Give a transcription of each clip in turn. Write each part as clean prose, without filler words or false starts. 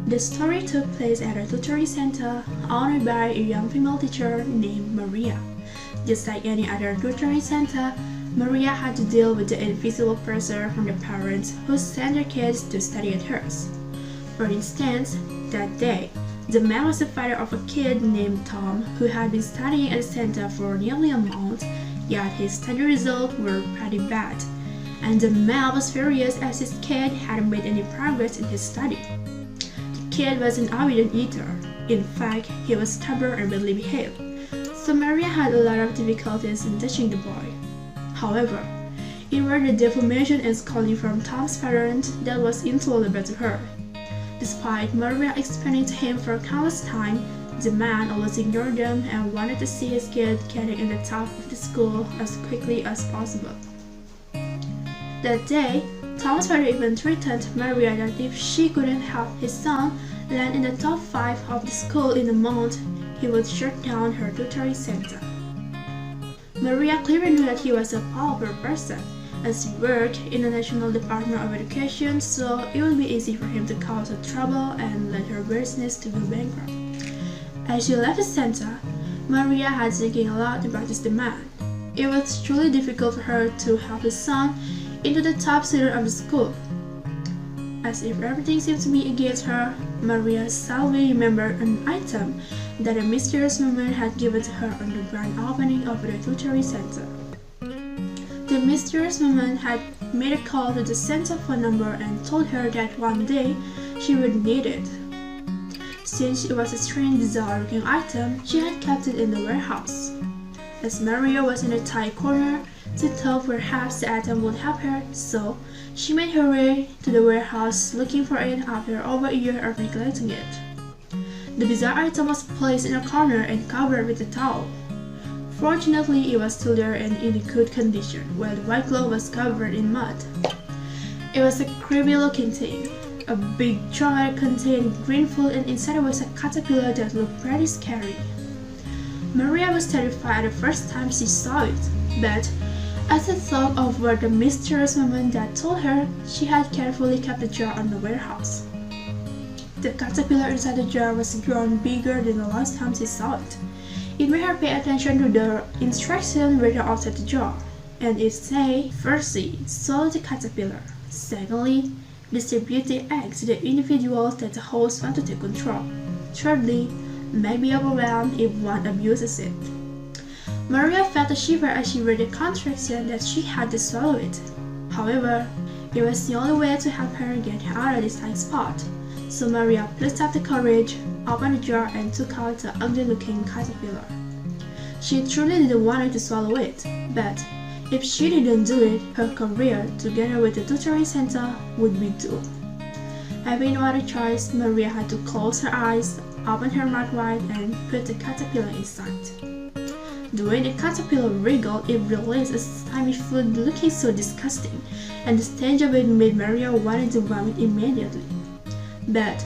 The story took place at a tutoring center owned by a young female teacher named Maria. Just like any other tutoring center, Maria had to deal with the invisible pressure from the parents who sent their kids to study at hers. For instance, that day, the man was the father of a kid named Tom who had been studying at the center for nearly a month, yet his study results were pretty bad, and the man was furious as his kid hadn't made any progress in his study. The kid was an obedient eater. In fact, he was stubborn and badly behaved, so Maria had a lot of difficulties in teaching the boy. However, it was the defamation and scolding from Tom's parents that was intolerable to her. Despite Maria explaining to him for countless times, the man always ignored them and wanted to see his kid getting in the top of the school as quickly as possible. That day, Tom's father even threatened Maria that if she couldn't help his son land in the top 5 of the school in a month, he would shut down her tutoring center. Maria clearly knew that he was a powerful person, as he worked in the National Department of Education, so it would be easy for him to cause her trouble and let her business to go bankrupt. As she left the center, Maria had thinking a lot about this demand. It was truly difficult for her to help his son into the top student of the school. As if everything seemed to be against her, Maria suddenly remembered an item that a mysterious woman had given to her on the grand opening of the tutoring center. The mysterious woman had made a call to the center phone number and told her that one day she would need it. Since it was a strange, bizarre-looking item, she had kept it in the warehouse. As Maria was in a tight corner, she thought perhaps the item would help her, so she made her way to the warehouse looking for it after over a year of neglecting it. The bizarre item was placed in a corner and covered with a towel. Fortunately, it was still there and in good condition, while the white glove was covered in mud. It was a creepy-looking thing. A big jar contained green food and inside was a caterpillar that looked pretty scary. Maria was terrified the first time she saw it, but as she thought of what the mysterious woman had told her, she had carefully kept the jar in the warehouse. The caterpillar inside the jar was grown bigger than the last time she saw it. It made her pay attention to the instructions written outside the jar, and it said, firstly, swallow the caterpillar. Secondly, distribute the eggs to the individuals that the host want to take control. Thirdly, may be overwhelmed if one abuses it. Maria felt a shiver as she read the contraction that she had to swallow it. However, it was the only way to help her get out of this tight spot. So Maria plucked up the courage, opened the jar, and took out the ugly-looking caterpillar. She truly didn't want to swallow it, but if she didn't do it, her career, together with the tutoring center, would be doomed. Having no other choice, Maria had to close her eyes, open her mouth wide, and put the caterpillar inside. The way the caterpillar wriggled, it released a slimy fluid looking so disgusting, and the stench of it made Maria want to vomit immediately. But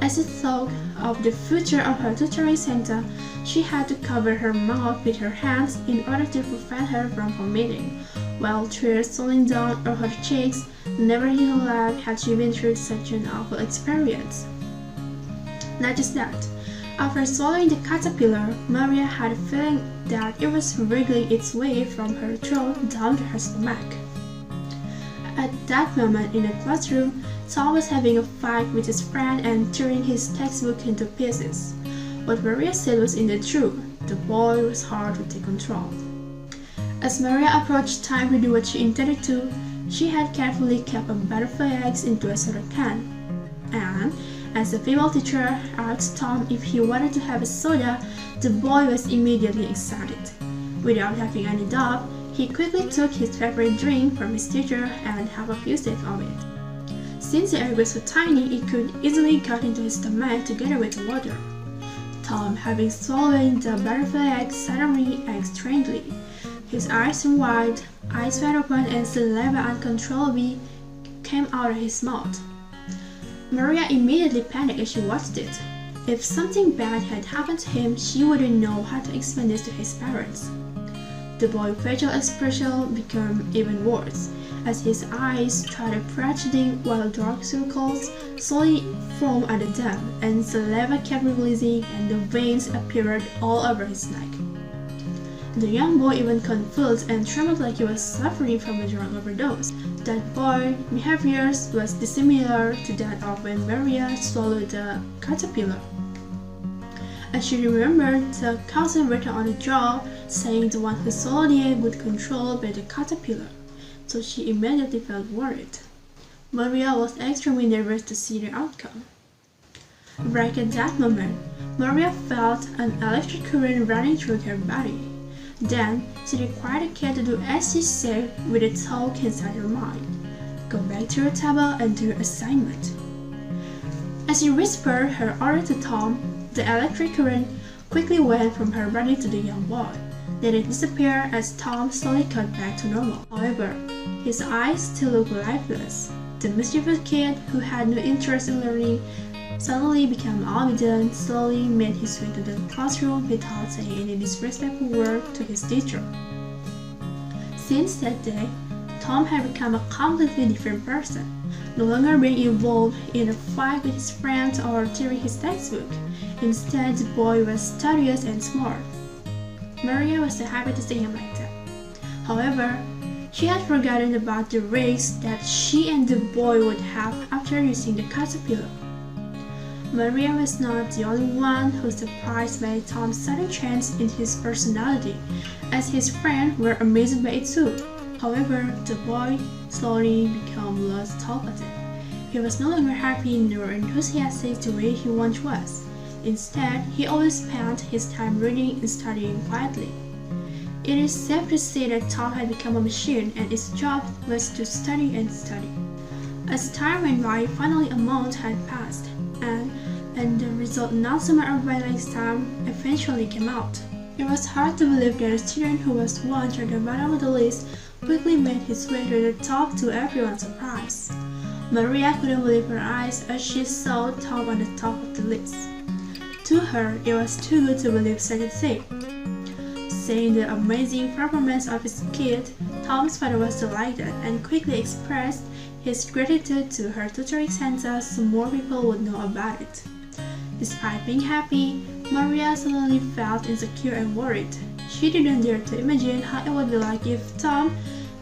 as she thought of the future of her tutoring center, she had to cover her mouth with her hands in order to prevent her from vomiting, while tears rolling down her cheeks. Never in her life had she been through such an awful experience. Not just that, after swallowing the caterpillar, Maria had a feeling that it was wriggling its way from her throat down to her stomach. At that moment in the classroom, Tom was having a fight with his friend and tearing his textbook into pieces. What Maria said was indeed true. The boy was hard to take control. As Maria approached time to do what she intended to, she had carefully kept a butterfly eggs into a soda can. And as the female teacher asked Tom if he wanted to have a soda, the boy was immediately excited. Without having any doubt, he quickly took his favorite drink from his teacher and had a few sips of it. Since the egg was so tiny, it could easily get into his stomach together with the water. Tom, having swallowed the butterfly egg, suddenly acted strangely. His eyes turned wide, eyes wide open, and saliva uncontrollably came out of his mouth. Maria immediately panicked as she watched it. If something bad had happened to him, she wouldn't know how to explain this to his parents. The boy's facial expression became even worse, as his eyes tried to projecting while dark circles slowly formed under them, and saliva kept releasing and the veins appeared all over his neck. The young boy even convulsed and trembled like he was suffering from a drug overdose. That boy's behavior was dissimilar to that of when Maria swallowed the caterpillar. As she remembered the cousin written on the jar saying the one who swallowed the egg would control by the caterpillar, so she immediately felt worried. Maria was extremely nervous to see the outcome. Right at that moment, Maria felt an electric current running through her body. Then, she required the cat to do as she said with a talk inside her mind. Go back to your table and do your assignment. As she whispered her order to Tom, the electric current quickly went from her body to the young boy. Then it disappeared as Tom slowly got back to normal. However, his eyes still looked lifeless. The mischievous kid, who had no interest in learning, suddenly became obedient, slowly made his way to the classroom without saying any disrespectful word to his teacher. Since that day, Tom had become a completely different person, no longer being involved in a fight with his friends or tearing his textbook. Instead, the boy was studious and smart. Maria was so happy to see him like that. However, she had forgotten about the risk that she and the boy would have after using the caterpillar. Maria was not the only one who was surprised by Tom's sudden change in his personality, as his friends were amazed by it too. However, the boy slowly became less talkative. He was no longer happy nor enthusiastic the way he once was. Instead, he always spent his time reading and studying quietly. It is safe to say that Tom had become a machine and its job was to study and study. As time went by, finally a month had passed, and the result not so much of my exam eventually came out. It was hard to believe that a student who was once at the bottom of the list quickly made his way to the top to everyone's surprise. Maria couldn't believe her eyes as she saw Tom on the top of the list. To her, it was too good to believe such a thing. Seeing the amazing performance of his kid, Tom's father was delighted and quickly expressed his gratitude to her tutoring center so more people would know about it. Despite being happy, Maria suddenly felt insecure and worried. She didn't dare to imagine how it would be like if Tom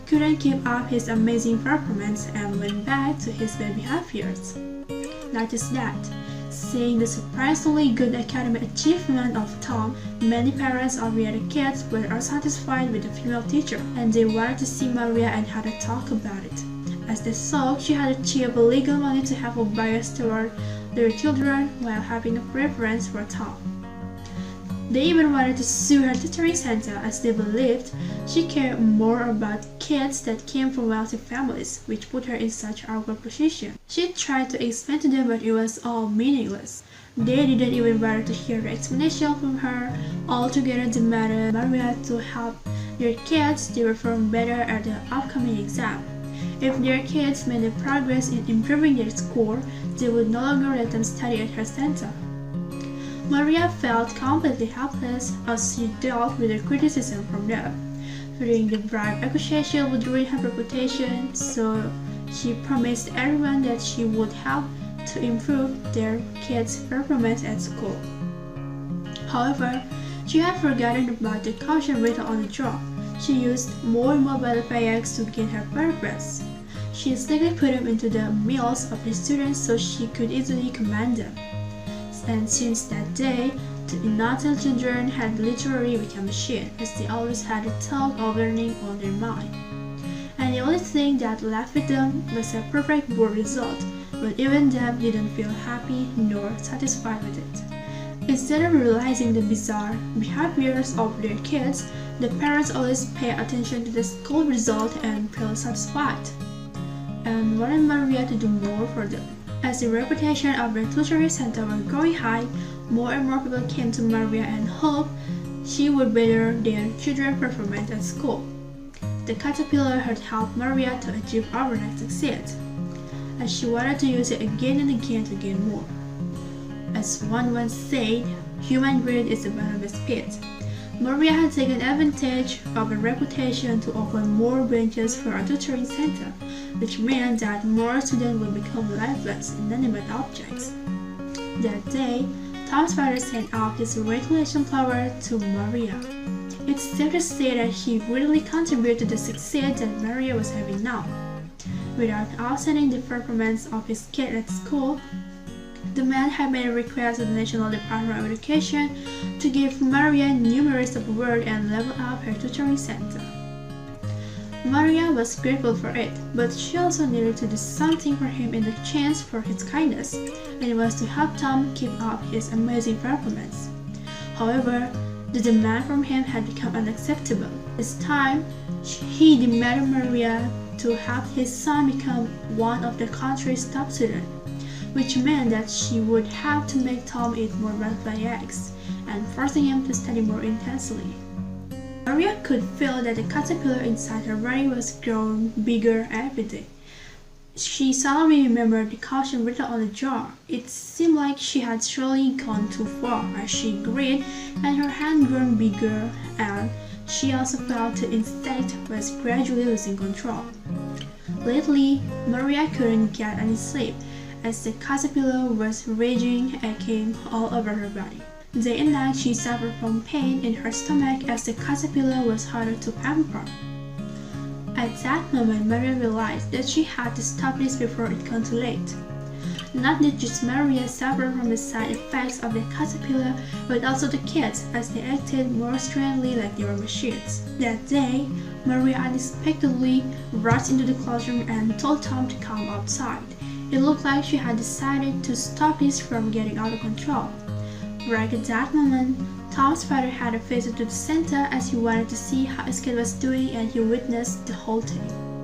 couldn't keep up his amazing performance and went back to his bad behaviors. Not just that, seeing the surprisingly good academic achievement of Tom, many parents of the other kids were unsatisfied with the female teacher, and they wanted to see Maria and had a talk about it. As they saw, she had achieved legal money to have a bias toward their children while having a preference for Tom. They even wanted to sue her tutoring center as they believed she cared more about kids that came from wealthy families, which put her in such an awkward position. She tried to explain to them, but it was all meaningless. They didn't even bother to hear the explanation from her. Altogether, they demanded Maria to help their kids to perform better at the upcoming exam. If their kids made a progress in improving their score, they would no longer let them study at her center. Maria felt completely helpless as she dealt with the criticism from them. Fearing the bribe accusation would ruin her reputation, so she promised everyone that she would help to improve their kids' performance at school. However, she had forgotten about the caution written on the jar. She used more mobile paybags to gain her purpose. She sneakily put them into the meals of the students so she could easily command them. And since that day, the innocent children had literally become machines, as they always had a talk of learning on their mind. And the only thing that left with them was a perfect board result, but even them didn't feel happy nor satisfied with it. Instead of realizing the bizarre behaviors of their kids, the parents always pay attention to the school result and feel satisfied, and wanted Maria to do more for them. As the reputation of the tutoring center was growing high, more and more people came to Maria and hoped she would better their children's performance at school. The caterpillar had helped Maria to achieve overnight success, as she wanted to use it again and again to gain more. As one once said, human greed is the bottomless pit. Maria had taken advantage of her reputation to open more benches for a tutoring center, which meant that more students would become lifeless, inanimate objects. That day, Tom's father sent out his recognition flower to Maria. It's safe to say that he really contributed to the success that Maria was having now. Without outstanding the performance of his kid at school, the man had made a request to the National Department of Education to give Maria numerous awards and level up her tutoring center. Maria was grateful for it, but she also needed to do something for him in exchange for his kindness, and it was to help Tom keep up his amazing performance. However, the demand from him had become unacceptable. This time, he demanded Maria to help his son become one of the country's top students, which meant that she would have to make Tom eat more butterfly eggs and forcing him to study more intensely. Maria could feel that the caterpillar inside her body was growing bigger every day. She suddenly remembered the caution written on the jar. It seemed like she had surely gone too far as she agreed, and her hand grew bigger, and she also felt the insect was gradually losing control. Lately, Maria couldn't get any sleep, as the caterpillar was raging, aching all over her body. Day and night she suffered from pain in her stomach as the caterpillar was harder to pamper. At that moment, Maria realized that she had to stop this before it got too late. Not did just Maria suffer from the side effects of the caterpillar, but also the kids, as they acted more strangely like they were machines. That day, Maria unexpectedly rushed into the classroom and told Tom to come outside. It looked like she had decided to stop this from getting out of control. Right at that moment, Tom's father had a visit to the center as he wanted to see how his kid was doing, and he witnessed the whole thing.